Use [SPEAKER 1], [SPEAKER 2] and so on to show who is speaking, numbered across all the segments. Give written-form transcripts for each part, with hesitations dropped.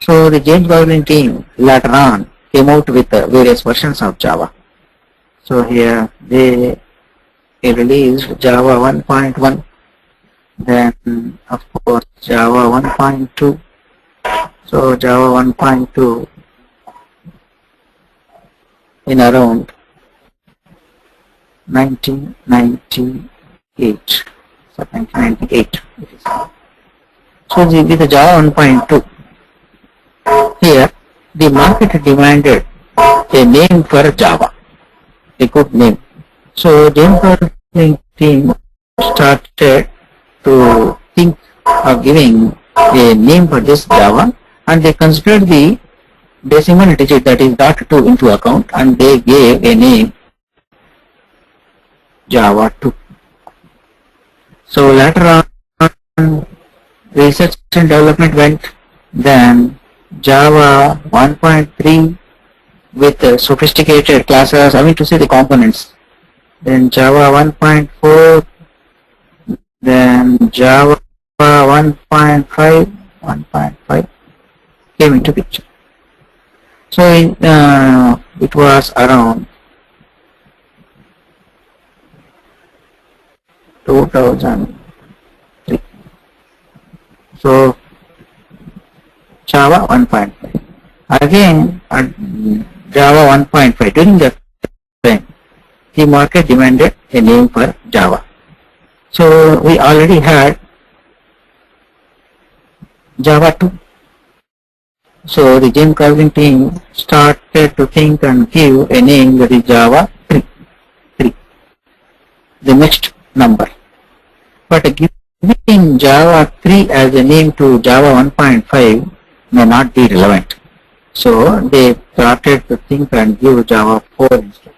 [SPEAKER 1] So the James Baldwin team later on came out with various versions of Java. So here they released Java 1.1, then of course Java 1.2. So Java 1.2 in around 1998. So 1998 it is. So with the Java 1.2, here the market demanded a name for Java, a good name. So James Baldwin team started to think of giving a name for this Java, and they considered the decimal digit, that is .2, into account, and they gave a name Java 2. So later on, research and development went, then Java 1.3 with sophisticated classes, I mean to say the components, then Java 1.4, then Java 1.5 came into picture. So it was around 2003. So Java 1.5. Again, Java 1.5, during that time, the market demanded a name for Java. So we already had Java 2. So the James Baldwin team started to think and give a name, that is Java 3, the next number. But giving Java 3 as a name to Java 1.5 may not be relevant. So they started to think and give Java 4 instead.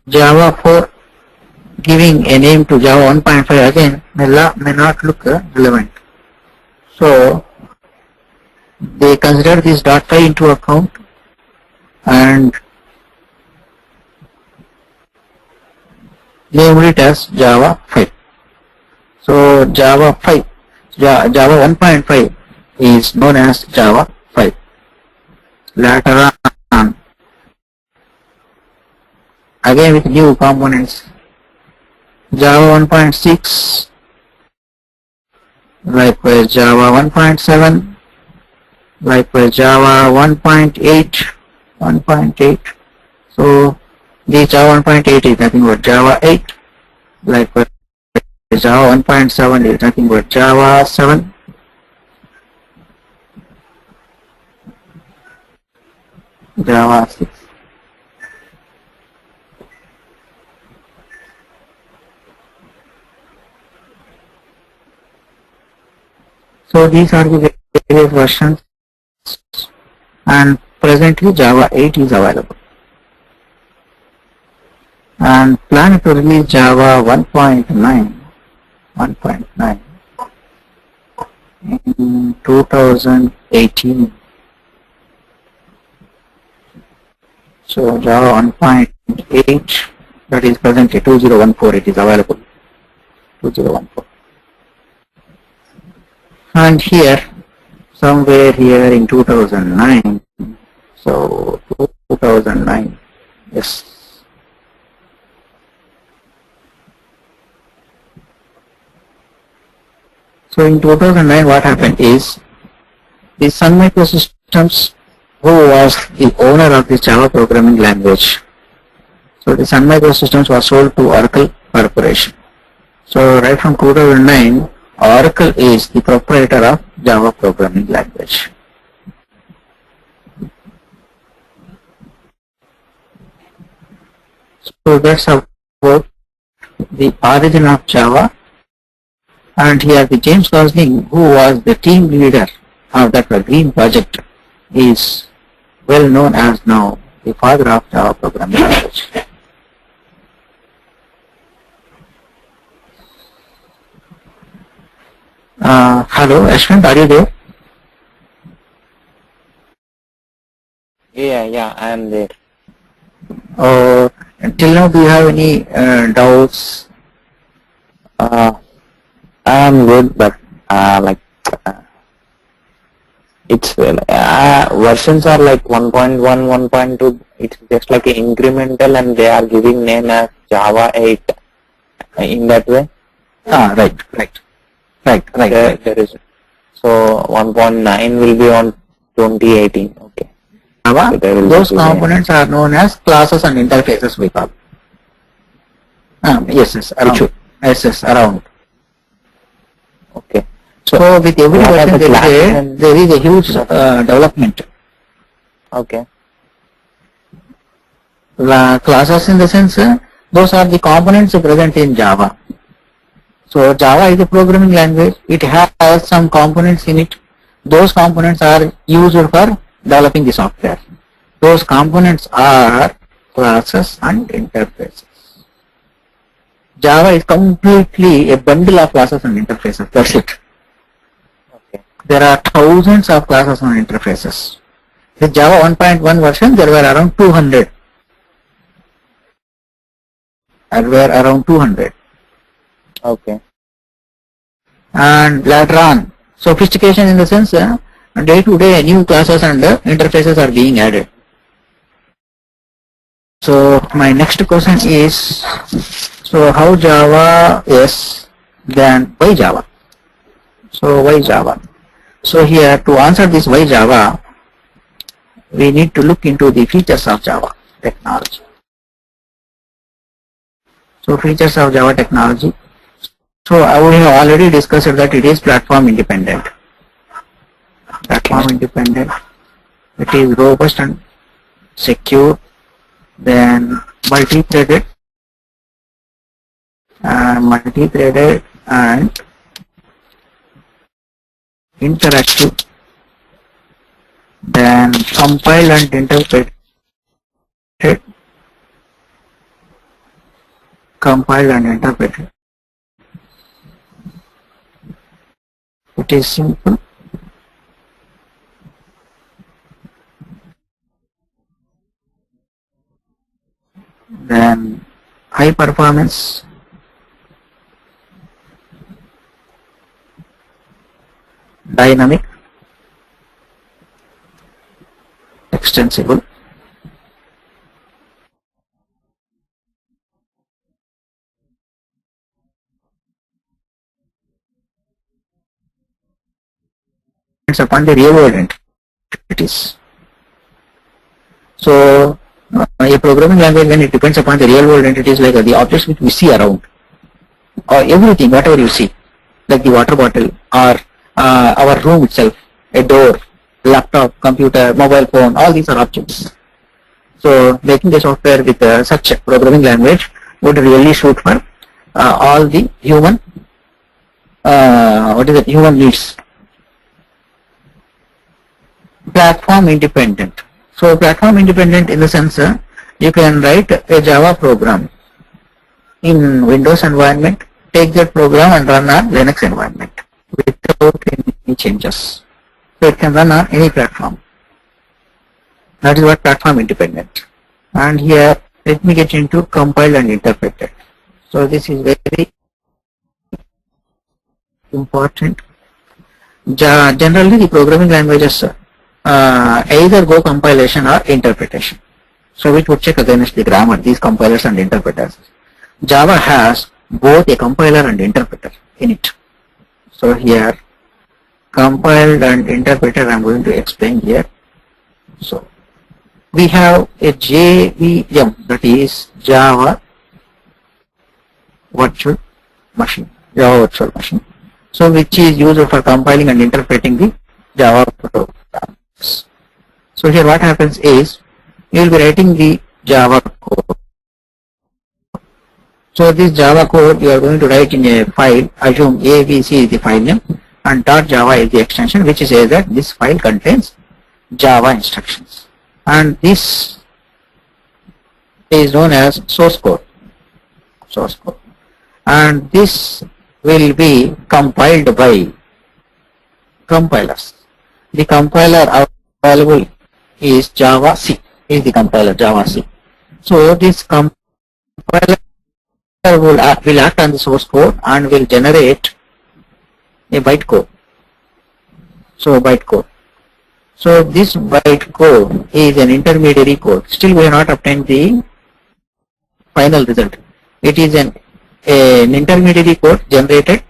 [SPEAKER 1] Java 4 giving a name to Java 1.5 again may not look relevant. So they consider this .5 into account and named it as Java 5. So Java 5, Java 1.5 is known as Java 5. Later on, again with new components, Java 1.6, likewise Java 1.7, likewise Java 1.8. So the Java 1.8 is nothing but Java 8, likewise Java 1.7 is nothing but Java 7. Java 6. So these are the various versions, and presently Java 8 is available. And plan to release Java 1.9 in 2018. So Java 1.8, that is presently 2014, it is available, 2014. And here, somewhere here in 2009, so 2009, yes. So in 2009, what happened is, the Sun Microsystems, who was the owner of this Java programming language, so the Sun Microsystems was sold to Oracle Corporation. So right from 2009, Oracle is the proprietor of Java programming language. So that's about the origin of Java. And here the James Baldwin, who was the team leader of that green project, is well known as now the father of Java programming language. Hello, Ashwin, are you there?
[SPEAKER 2] Yeah, I am there.
[SPEAKER 1] Till now, do you have any doubts?
[SPEAKER 2] I'm good, but like it's versions are like 1.1, 1.2. It's just like incremental, and they are giving name as Java 8 in that way.
[SPEAKER 1] Right.
[SPEAKER 2] There is so 1.9 will be on 2018. Okay.
[SPEAKER 1] Java,
[SPEAKER 2] So there will
[SPEAKER 1] those
[SPEAKER 2] be
[SPEAKER 1] components are known as classes and interfaces we call. Yes, around. Yes, around.
[SPEAKER 2] Okay.
[SPEAKER 1] So with every
[SPEAKER 2] what are
[SPEAKER 1] version
[SPEAKER 2] the
[SPEAKER 1] there is a huge development.
[SPEAKER 2] Okay.
[SPEAKER 1] Classes in the sense, those are the components present in Java. So Java is a programming language. It has some components in it. Those components are used for developing the software. Those components are classes and interfaces. Java is completely a bundle of classes and interfaces. That's it.
[SPEAKER 2] Okay.
[SPEAKER 1] There are thousands of classes and interfaces. With Java 1.1 version, there were around 200.
[SPEAKER 2] Okay.
[SPEAKER 1] And later on, sophistication in the sense, day to day new classes and interfaces are being added. So my next question is, so how Java is, then why Java? So why Java? So here to answer this why Java, we need to look into the features of Java technology. So features of Java technology. So we have already discussed that it is platform independent. It is robust and secure, then multi-threaded and interactive, then compiled and interpreted. It is simple. Then high performance, dynamic, extensible, depends upon the real world entities. So a programming language, when it depends upon the real world entities, like the objects which we see around, or everything, whatever you see, like the water bottle or our room itself, a door, laptop, computer, mobile phone, all these are objects. So making the software with such a programming language would really suit for all the human human needs. Platform independent. So platform independent in the sense, you can write a Java program in Windows environment, take that program and run on Linux environment without any changes. So it can run on any platform. That is what platform independent. And here let me get into compiled and interpreted. So this is very important. Generally the programming languages either go compilation or interpretation. So which would check against the grammar, these compilers and interpreters. Java has both a compiler and interpreter in it. So here compiled and interpreter I am going to explain here. So we have a JVM, that is Java Virtual Machine. So which is used for compiling and interpreting the Java programs. So here what happens is, you will be writing the Java code. So this Java code you are going to write in a file, assume ABC is the file name and .java is the extension, which says that this file contains Java instructions, and this is known as source code, and this will be compiled by compilers. The compiler available is Java C, is the compiler Java C. So this compiler will act on the source code and will generate a bytecode. So bytecode. So this bytecode is an intermediary code. Still we have not obtained the final result. It is an intermediary code generated,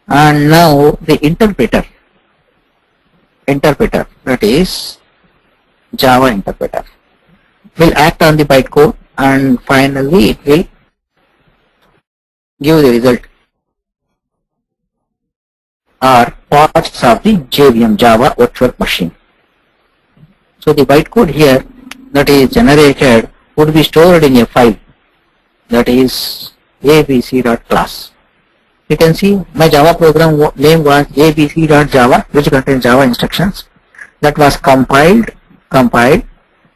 [SPEAKER 1] and now the interpreter, that is Java interpreter, will act on the bytecode, and finally it will give the result are parts of the JVM, Java Virtual Machine. So the bytecode here that is generated would be stored in a file, that is abc.class. You can see my Java program name was abc.java, which contains Java instructions. That was compiled,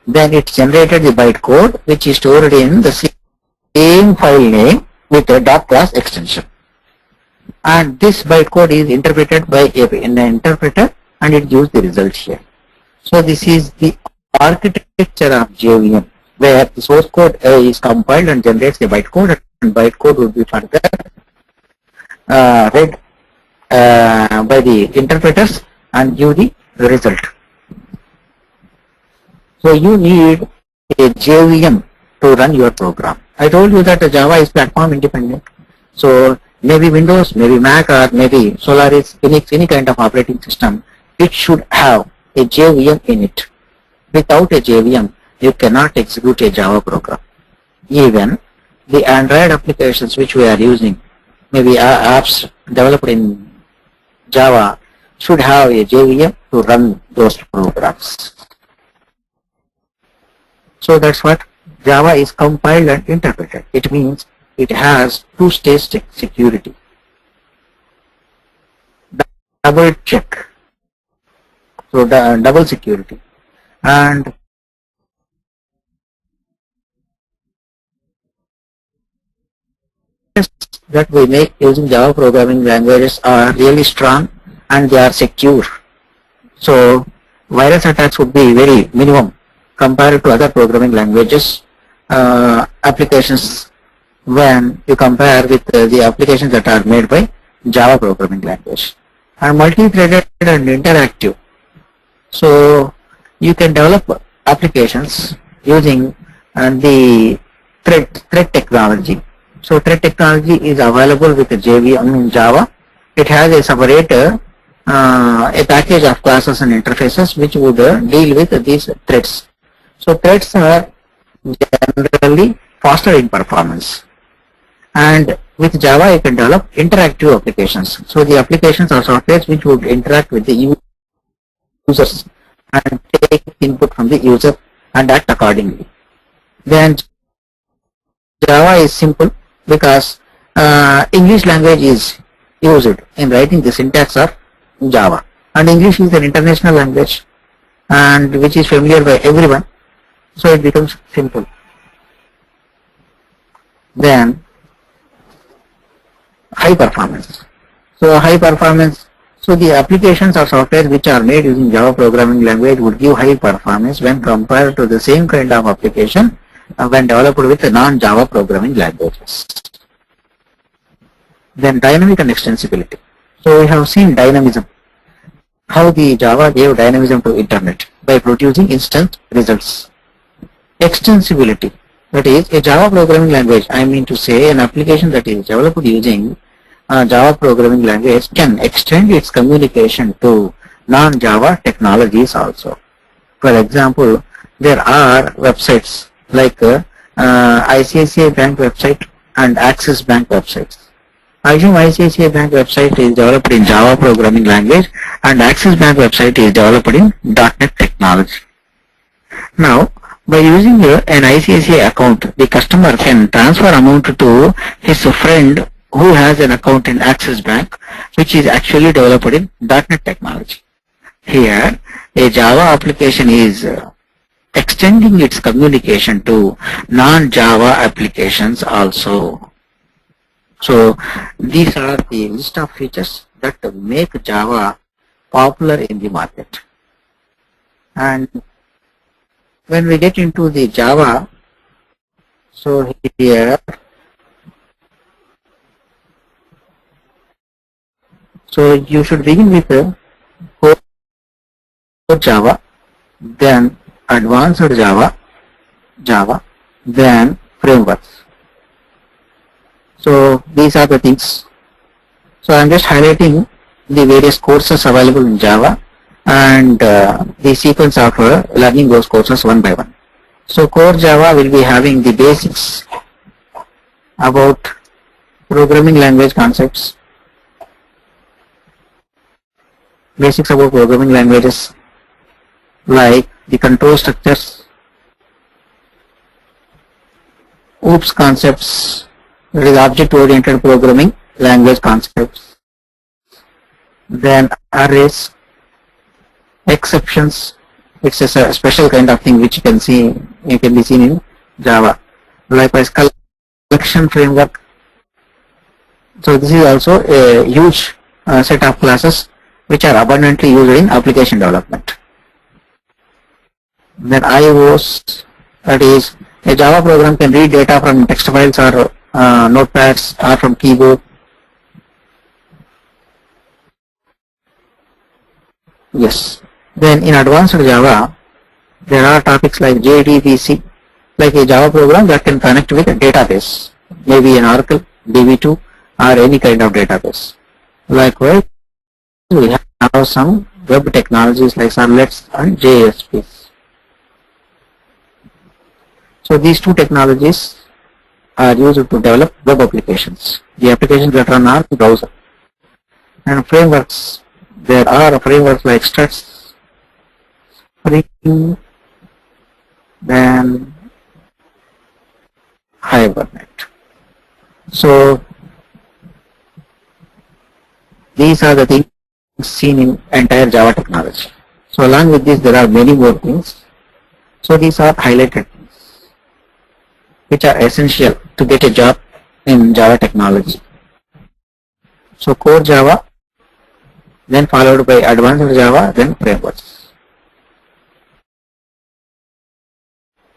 [SPEAKER 1] then it generated the bytecode, which is stored in the same file name with a .class extension. And this bytecode is interpreted by an interpreter, and it gives the result here. So this is the architecture of JVM, where the source code is compiled and generates the bytecode, and bytecode will be further read by the interpreters and give the result. So you need a JVM to run your program. I told you that Java is platform independent. So maybe Windows, maybe Mac, or maybe Solaris, Linux, any kind of operating system, it should have a JVM in it. Without a JVM, you cannot execute a Java program. Even the Android applications which we are using, maybe apps developed in Java, should have a JVM to run those programs. So that's what Java is compiled and interpreted. It means it has two-stage security. Double check. So double security. And that we make using Java programming languages are really strong and they are secure. So virus attacks would be very minimum compared to other programming languages applications when you compare with the applications that are made by Java programming language. And multi-threaded and interactive. So you can develop applications using the thread technology. So thread technology is available with the JVM in Java. It has a separate a package of classes and interfaces which would deal with these threads. So threads are generally faster in performance. And with Java you can develop interactive applications. So the applications are softwares which would interact with the users and take input from the user and act accordingly. Then Java is simple because English language is used in writing the syntax of Java, and English is an international language and which is familiar by everyone, so it becomes simple. Then high performance. So high performance, so the applications or software which are made using Java programming language would give high performance when compared to the same kind of application when developed with non-Java programming languages. Then dynamic and extensibility. So we have seen dynamism, how the Java gave dynamism to internet by producing instant results. Extensibility, that is a Java programming language, I mean to say an application that is developed using Java programming language can extend its communication to non-Java technologies also. For example, there are websites like ICICI Bank website and Axis Bank websites. I assume ICICI Bank website is developed in Java programming language and Axis Bank website is developed in .NET technology. Now, by using an ICICI account, the customer can transfer amount to his friend who has an account in Axis Bank, which is actually developed in .NET technology. Here, a Java application is extending its communication to non-Java applications also. So these are the list of features that make Java popular in the market. And when we get into the Java, so here So you should begin with core Java, then advanced Java, then frameworks. So these are the things. So I'm just highlighting the various courses available in Java and the sequence of learning those courses one by one. So core Java will be having the basics about programming language concepts, basics about programming languages like the control structures, OOPS concepts, that is object-oriented programming language concepts, then arrays, exceptions. It's a special kind of thing which you can be seen in Java. Likewise, collection framework. So this is also a huge set of classes which are abundantly used in application development. Then IOs, that is a Java program can read data from text files or notepads or from keyboard. Yes. Then in advanced Java, there are topics like JDBC, like a Java program that can connect with a database, maybe an Oracle, DB2, or any kind of database. Likewise, we have some web technologies like servlets and JSPs. So these two technologies are used to develop web applications. The applications that run are browser. And frameworks, there are frameworks like Struts, Spring, then Hibernate. So these are the things seen in entire Java technology. So along with this, there are many more things. So these are highlighted things which are essential to get a job in Java technology. So core Java, then followed by advanced Java, then frameworks.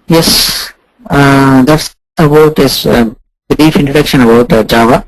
[SPEAKER 1] Yes, that's about this brief introduction about Java.